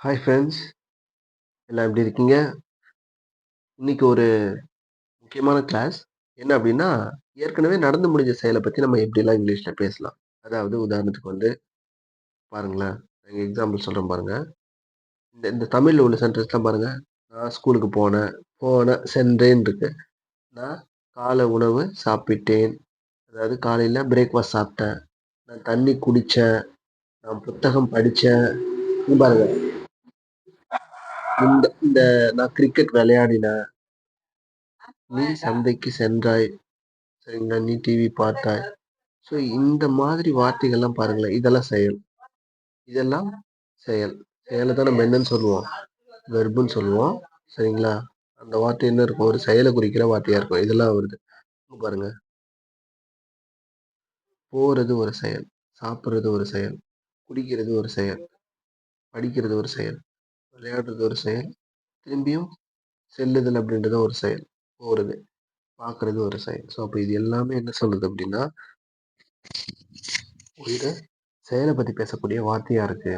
Hi friends, எல்லாம் எப்படி இருக்கீங்க? இன்னைக்கு ஒரு முக்கியமான கிளாஸ். என்ன அப்படின்னா, ஏற்கனவே நடந்து முடிஞ்ச செயல பத்தி நம்ம எப்படிலாம் இங்கிலீஷ்ல பேசலாம். அதாவது உதாரணத்துக்கு வந்து பாருங்களேன், எக்ஸாம்பிள் சொல்றேன் பாருங்க. இந்த இந்த தமிழ்ல உள்ள சென்டென்ஸ்லாம் பாருங்க. நான் ஸ்கூலுக்கு போனேன், சென்றேன் இருக்கு. நான் காலை உணவு சாப்பிட்டேன். அதாவது காலையில பிரேக்ஃபாஸ்ட் சாப்பிட்டேன். நான் தண்ணி குடிச்சேன். நான் புத்தகம் படிச்சேன். இங்க பாருங்க. இந்த இந்த நான் கிரிக்கெட் விளையாடினேன். நீ சந்தைக்கு சென்றாய். சரிங்களா? நீ டிவி பார்த்தாய். ஸோ இந்த மாதிரி வார்த்தைகள்லாம் பாருங்களேன். இதெல்லாம் செயல். இதெல்லாம் செயல். செயல தான் நம்ம என்னன்னு சொல்லுவோம்? வெர்ப்ன்னு சொல்லுவோம். சரிங்களா? அந்த வார்த்தை என்ன இருக்கும்? ஒரு செயல குறிக்கிற வார்த்தையா இருக்கும். இதெல்லாம் வருது. இங்க பாருங்க. போறது ஒரு செயல். சாப்பிடுறது ஒரு செயல். குடிக்கிறது ஒரு செயல். படிக்கிறது ஒரு செயல். விளையாடுறது ஒரு செயல். திரும்பியும் செல்லுதல் அப்படின்றது ஒரு செயல். போறது, பார்க்கறது ஒரு செயல். ஸோ அப்ப இது எல்லாமே என்ன சொல்லுது அப்படின்னா, ஒரு செயல பத்தி பேசக்கூடிய வார்த்தையா இருக்கு.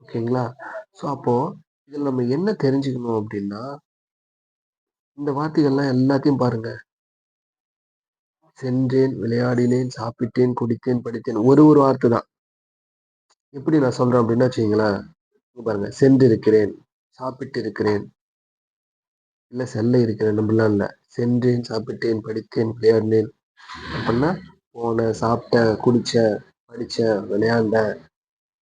ஓகேங்களா? ஸோ அப்போ இதுல நம்ம என்ன தெரிஞ்சுக்கணும் அப்டின்னா, இந்த வார்த்தைகள்லாம் எல்லாத்தையும் பாருங்க. சென்றேன், விளையாடினேன், சாப்பிட்டேன், குடித்தேன், படித்தேன். ஒரு வார்த்தை தான். எப்படி நான் சொல்றேன் அப்டின்னா வச்சுக்கங்களேன், இங்க பாருங்க. சென்றிருக்கிறேன், சாப்பிட்டிருக்கிறேன், இல்ல செல்ல இருக்கிறேன் அப்படிலாம் இல்ல. சென்றேன், சாப்பிட்டேன், படித்தேன், விளையாடினேன் அப்டின்னா, போனேன், சாப்பிட்டேன், குடிச்சேன், படிச்சேன், விளையாண்டேன்,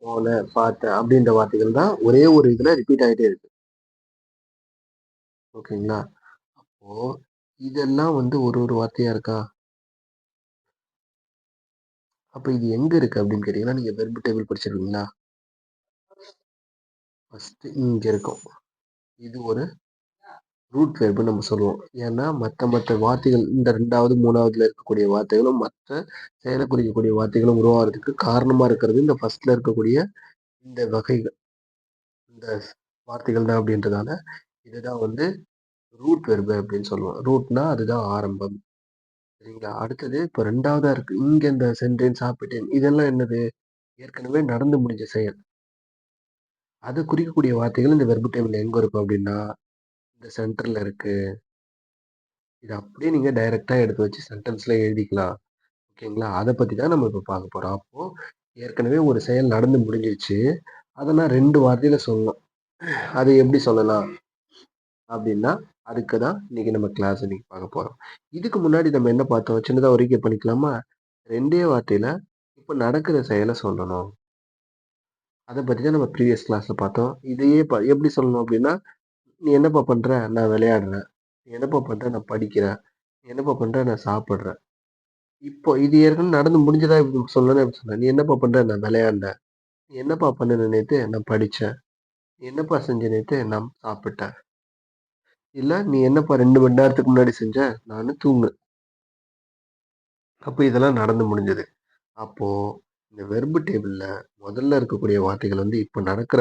போனேன், பார்த்தேன் அப்டின்ற வார்த்தைகள் தான் ஒரே ஒரு இதுல ரிப்பீட் ஆயிட்டே இருக்கு. ஓகேங்களா? அப்போ இதெல்லாம் வந்து ஒரு வார்த்தையா இருக்கா? அப்ப இது எங்க இருக்கு அப்படின்னு கேட்டீங்கன்னா, நீங்க வெர்ப் டேபிள் படிச்சிருக்கீங்களா? ஃபர்ஸ்ட்டு இங்க இருக்கும். இது ஒரு ரூட் வெர்ப்ன்னு நம்ம சொல்லுவோம். ஏன்னா, மத்த வார்த்தைகள் இந்த 2வது, 3வதுல இருக்கக்கூடிய வார்த்தைகளும், மத்த செயல குறிக்கக்கூடிய வார்த்தைகளும் உருவாகுறதுக்கு காரணமா இருக்கிறது இந்த ஃபர்ஸ்ட்ல இருக்கக்கூடிய இந்த வகைகள், இந்த வார்த்தைகள் தான் அப்படின்றதால, இதுதான் வந்து ரூட் வெர்ப் அப்படின்னு சொல்லுவோம். ரூட்னா அதுதான் ஆரம்பம். சரிங்களா? அடுத்தது இப்ப 2வதா இருக்கு. இங்க இந்த சென்றேன், சாப்பிட்டேன் இதெல்லாம் என்னது? ஏற்கனவே நடந்து முடிஞ்ச செயல். அத குறிக்கக்கூடிய வார்த்தைகள் இந்த வெர்ப் டேபிள்ல எங்க இருக்கும் அப்டின்னா, இந்த சென்டர்ல இருக்கு. இத அப்படியே நீங்க டைரக்ட்டா எடுத்து வச்சு சென்டென்ஸ்ல எழுதிக்கலாம். ஓகேங்களா? அத பத்தி தான் நம்ம இப்ப பார்க்க போறோம். அப்போ ஏற்கனவே ஒரு செயல் நடந்து முடிஞ்சிருச்சு. அத நான் 2 வார்த்தையில சொல்லணும். அது எப்படி சொல்லலாம்? அப்டின்னா, அதுக்கு தான் இன்னைக்கு நம்ம கிளாஸ் இன்னைக்கு பார்க்க போறோம். இதுக்கு முன்னாடி நம்ம என்ன பார்த்தோம்? சின்னதா ஒரு ரீகேப் பண்ணிக்கலாமா? 2டே வார்த்தையில இப்ப நடக்கிற செயல சொல்லணும். அத பத்தி தான் நம்ம ப்ரீவியஸ் கிளாஸ்ல பார்த்தோம். இதையே எப்படி சொல்லணும் அப்டின்னா, "நீ என்னப்பா பண்ற?" "நான் விளையாடுறேன்." "நீ என்னப்பா பண்ற?" "நான் படிக்கிறேன்." "நீ என்னப்பா பண்ற?" "நான் சாப்பிடுறேன்." இப்போ இது ஏற்கனவே நடந்து முடிஞ்சதா இப்படி சொல்லணும்னா எப்படி சொல்ல? "நீ என்னப்பா பண்ற?" "நான் விளையாண்டேன்." "நீ என்னப்பா பண்ணுன நேத்து?" "நான் படிச்சேன்." "நீ என்னப்பா செஞ்ச நேத்து?" "நான் சாப்பிட்டேன்." இல்ல, "நீ என்னப்பா 2 மணி நேரத்துக்கு முன்னாடி செஞ்ச?" "நானு தூங்குனேன்." அப்ப இதெல்லாம் நடந்து முடிஞ்சது. அப்போ இந்த வெர்ப் டேபிள்ல முதல்ல இருக்கக்கூடிய வார்த்தைகள் வந்து இப்ப நடக்கிற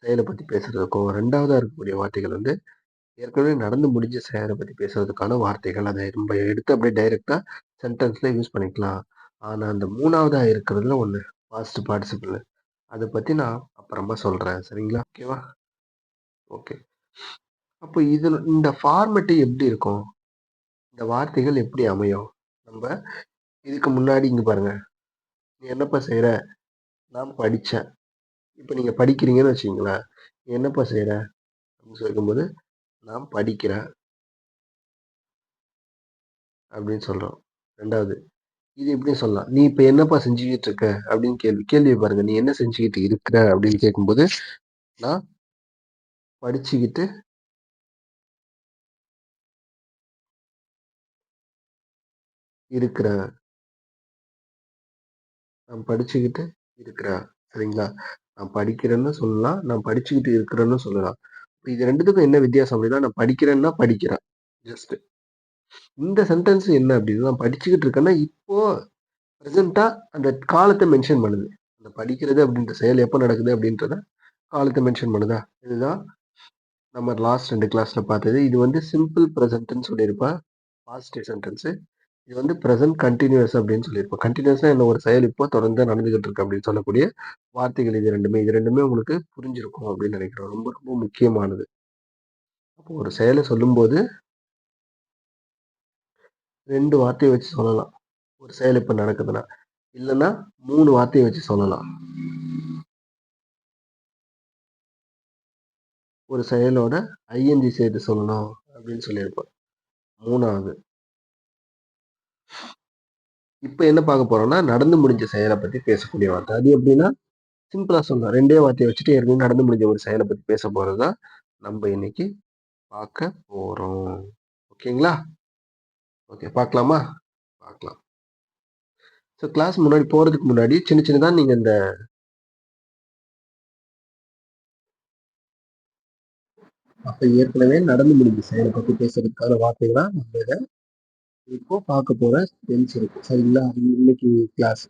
செயல பத்தி பேசுறதுக்கும், 2வதா இருக்கக்கூடிய வார்த்தைகள் வந்து ஏற்கனவே நடந்து முடிஞ்ச செயல பத்தி பேசுறதுக்கான வார்த்தைகள். அத நம்ம எடுத்து அப்படியே டைரக்ட்டா சென்டென்ஸ்ல யூஸ் பண்ணிக்கலாம். ஆனா, அந்த 3வதா இருக்கிறதுல ஒண்ணு பாஸ்ட் பார்ட்டிசிபிள். அத பத்தி நான் அப்புறமா சொல்றேன். சரிங்களா? ஓகேவா? ஓகே. அப்போ இதுல இந்த ஃபார்மேட் எப்படி இருக்கும்? இந்த வார்த்தைகள் எப்படி அமையும்? நம்ப இதுக்கு முன்னாடி இங்க பாருங்க. "நீ என்னப்பா செய்ற?" "நான் படிச்சேன்." இப்ப நீங்க படிக்கிறீங்கன்னு வச்சுக்கங்களேன். "நீ என்னப்பா செய்ற?" அப்படின்னு கேட்கும்போது, "நான் படிக்கிறேன்." அப்படின்னு சொல்றோம். 2வது இது இப்படியும் சொல்லலாம். "நீ இப்ப என்னப்பா செஞ்சுகிட்டு இருக்க?" அப்படின்னு கேள்விய பாருங்க. "நீ என்ன செஞ்சுகிட்டு இருக்கிற?" அப்படின்னு கேட்கும்போது, "நான் படிச்சுக்கிட்டு இருக்கிறேன். நான் படிச்சுக்கிட்டு இருக்கிறேன்." சரிங்களா? நான் படிக்கிறேன்னு சொல்லலாம். நான் படிச்சுக்கிட்டு இருக்கிறேன்னு சொல்லலாம். இப்ப இது 2த்துக்கும் என்ன வித்தியாசம் அப்படின்னா, நான் படிக்கிறேன்னா படிக்கிறேன். ஜஸ்ட். இந்த சென்டென்ஸ் என்ன அப்படின்னா, நான் படிச்சுக்கிட்டு இருக்கேன்னா, இப்போ பிரசன்ட்டா அந்த காலத்த மென்ஷன் பண்ணுது. அந்த படிக்கிறது அப்படின்ற செயல் எப்ப நடக்குது அப்படின்றத காலத்த மென்ஷன் பண்ணுதா? இதுதான் நம்ம லாஸ்ட் 2 கிளாஸ்ல பார்த்தது. இது வந்து சிம்பிள் பிரசன்ட்ன்னு சொல்லியிருப்பேன். Past sentence. இது வந்து பிரசன்ட் கன்டினியூஸ் அப்படின்னு சொல்லியிருப்போம். கன்டினியூஸா என்ன ஒரு செயல் இப்போ தொடர்ந்து நடந்துகிட்டு இருக்கு அப்படின்னு சொல்லக்கூடிய வார்த்தைகள் இது 2மே. இது 2மே உங்களுக்கு புரிஞ்சிருக்கும் அப்படின்னு நினைக்கிறேன். ரொம்ப ரொம்ப முக்கியமானது. அப்போ ஒரு செயல சொல்லும்போது 2 வார்த்தைய வச்சு சொல்லலாம். ஒரு செயல் இப்ப நடக்குதுன்னா. இல்லன்னா 3 வார்த்தைய வச்சு சொல்லலாம். ஒரு செயலோட ஐஎன்ஜி சேர்த்து சொல்லணும் அப்படின்னு சொல்லியிருப்பேன். 3வது. இப்ப என்ன பார்க்க போறோம்னா, நடந்து முடிஞ்ச செயல பத்தி பேசக்கூடிய வார்த்தை. அது எப்படின்னா, சிம்பிளா சொல்லலாம். 2டே வார்த்தைய வச்சுட்டு ஏற்கனவே நடந்து முடிஞ்ச ஒரு செயல பத்தி பேச போறது தான் நம்ம இன்னைக்கு பார்க்க போறோம். ஓகேங்களா? ஓகே பார்க்கலாமா? பார்க்கலாம். ஸோ கிளாஸ் முன்னாடி போறதுக்கு முன்னாடி சின்ன சின்னதா நீங்க இந்த அப்ப ஏற்கனவே நடந்து முடிஞ்ச செயல பத்தி பேசுறதுக்கான வார்த்தைகளா நம்ம இத இப்போ பார்க்க போற ஸ்டென்ஸ் இருக்கு. சரிங்களா? இன்னைக்கு கிளாஸ்.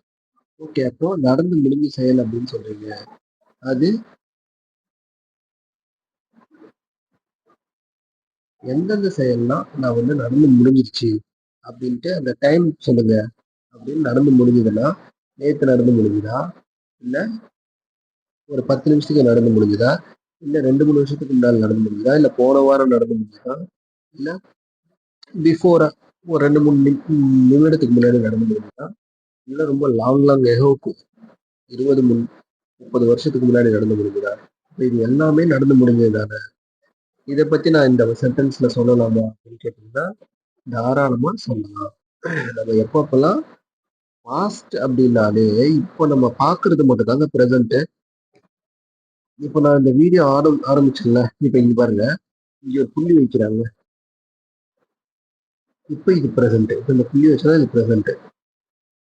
ஓகே. அப்போ நடந்து முடிஞ்ச செயல் அப்படின்னு சொல்றீங்க. அது எந்தெந்த செயல்லாம் நான் வந்து நடந்து முடிஞ்சிருச்சு அப்படின்ட்டு அந்த டைம் சொல்லுங்க அப்படின்னு நடந்து முடிஞ்சதுன்னா, நேத்து நடந்து முடிஞ்சுதா? இல்ல ஒரு 10 நிமிஷத்துக்கு நடந்து முடிஞ்சுதா? இல்ல 2, 3 வருஷத்துக்கு முன்னாடி நடந்து முடிஞ்சுதா? இல்ல போன வாரம் நடந்து முடிஞ்சுதா? இல்ல பிஃபோரா ஒரு 2, 3 நிமிடத்துக்கு முன்னாடி நடந்து முடிஞ்சுதா? இல்ல ரொம்ப லாங் எகோக்கு 20, 30 வருஷத்துக்கு முன்னாடி நடந்து முடிஞ்சுதா? இப்ப இது எல்லாமே நடந்து முடிஞ்சது தானே. இத பத்தி நான் இந்த சென்டென்ஸ்ல சொல்லலாமா அப்படின்னு கேட்டீங்கன்னா, தாராளமா சொல்லலாம். நம்ம எப்பப்பலாம் பாஸ்ட் அப்படின்னாலே, இப்போ நம்ம பார்க்கறது மட்டும் தாங்க பிரசன்ட். இப்போ நான் இந்த வீடியோ ஆரம்பிச்சேன்ல, இப்ப இங்க பாருங்க. இங்க ஒரு புள்ளி வைக்கிறாங்க. இப்ப இது பிரசன்ட். இப்ப இந்த புள்ளி வச்சா இது பிரசன்ட்.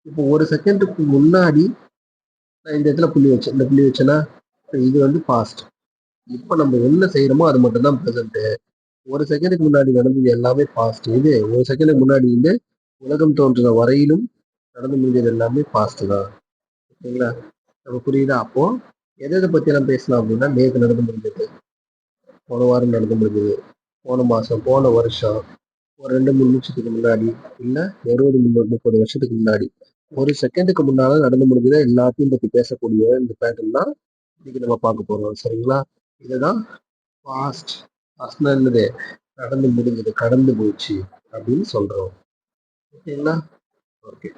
இப்போ ஒரு செகண்டுக்கு முன்னாடி நான் இந்த இடத்துல புள்ளி வச்சேன். இந்த புள்ளி வச்சேன்னா, இது வந்து பாஸ்ட். இப்ப நம்ம என்ன செய்யறோமோ அது மட்டும் தான் பிரசன்ட். ஒரு செகண்டுக்கு முன்னாடி நடந்தது எல்லாமே பாஸ்ட். இது ஒரு செகண்டுக்கு முன்னாடி வந்து உலகம் தோன்றுற வரையிலும் நடந்து முடிஞ்சது எல்லாமே பாஸ்ட் தான். ஓகேங்களா? நம்ம புரியுதா? அப்போ எதை எதை பத்தி எல்லாம் பேசலாம் அப்படின்னா, நேத்து நடந்து முடிஞ்சது, போன வாரம் நடந்து முடிஞ்சது, போன மாசம், போன வருஷம், ஒரு 2, 3 நிமிஷத்துக்கு முன்னாடி, இல்ல 20, 30 வருஷத்துக்கு முன்னாடி. ஒரு செகண்டுக்கு முன்னால நடந்து முடிஞ்சதை எல்லாத்தையும் பத்தி பேசக்கூடிய இந்த பேட்டர்ன் தான் இன்னைக்கு நம்ம பார்க்க போறோம். சரிங்களா? இதுதான் பாஸ்ட். பாஸ்ட்னா என்னது? நடந்து முடிஞ்சது, கடந்து போச்சு அப்படின்னு சொல்றோம். ஓகேங்களா? ஓகே.